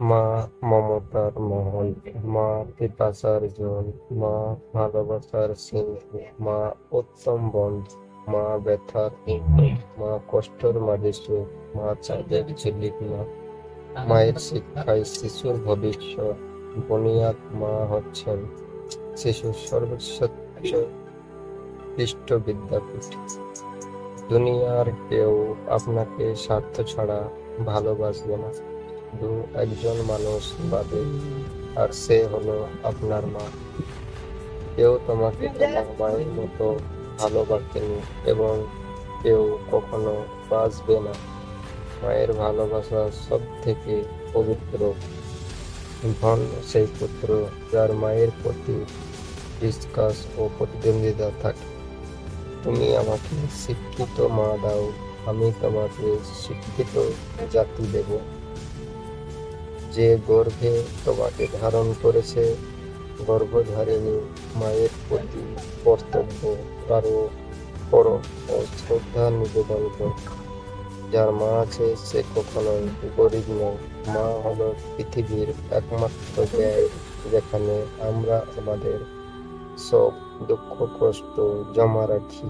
মা মমতার মহল, মা পিপাসার জল, মা ভালোবাসার সিন্ধু, মা উত্তম বন্ধু, মা ব্যথার ইন্ধন, মা কষ্টের মাঝে সুখ, মা চাঁদের ঝিলিক মা। মায়ের শিক্ষায় শিশুর ভবিষ্যৎ। বুনিয়াদ মা হচ্ছেন শিশুর সর্বোচ্চ বিদ্যাপীঠ। দুনিয়ার কেউ আপনাকে স্বার্থ ছাড়া ভালোবাসবে না, শুধু একজন মানুষ বাদে, আর সে হলো আপনার মা। কেউ তোমাকে তোমার মায়ের মতো ভালোবাসেনি এবং কেউ কখনো বাসবে না। মায়ের ভালোবাসা সব থেকে পবিত্র। ধন সেই পুত্র যার মায়ের প্রতি বিশ্বাস ও প্রতিদ্বন্দ্বিতা থাকে। তুমি আমাকে শিক্ষিত মা দাও, আমি তোমাকে শিক্ষিত জাতি দেব। যে গর্ভে তোমাকে ধারণ করেছে, গর্ভধারিণী মায়ের প্রতি কর্তব্য করো ও শ্রদ্ধা নিবেদন করো। যার মা আছে সে কখনোই গরিব নয়। মা হলো পৃথিবীর একমাত্র ব্যয়, যেখানে আমরা আমাদের সব দুঃখ কষ্ট জমা রাখি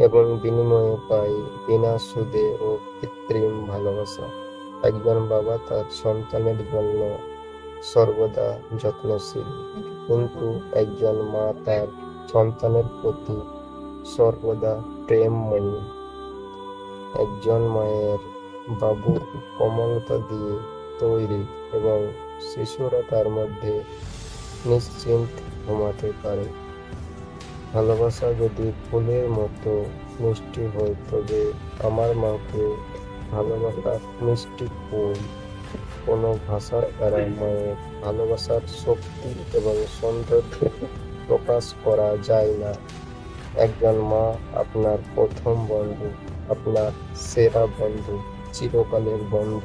এবং বিনিময়ে পাই বিনা সুদে ও কৃত্রিম ভালোবাসা। একজন বাবা তার সন্তানের জন্য সর্বদা যত্নশীল, কিন্তু একজন মা তার সন্তানের প্রতি সর্বদা প্রেমময়ী। একজন মায়ের বাবু কোমলতা দিয়ে তৈরি এবং শিশুরা তার মধ্যে নিশ্চিন্ত ঘুমাতে পারে। ভালোবাসা যদি ফুলের মতো মিষ্টি হয়, তবে আমার মাকে ভালোবাসার মিষ্টি ফুল। কোনো ভাষার দ্বারা মায়ের ভালোবাসার শক্তি এবং সৌন্দর্য প্রকাশ করা যায় না। একজন মা আপনার প্রথম বন্ধু, আপনার সেরা বন্ধু, চিরকালের বন্ধু।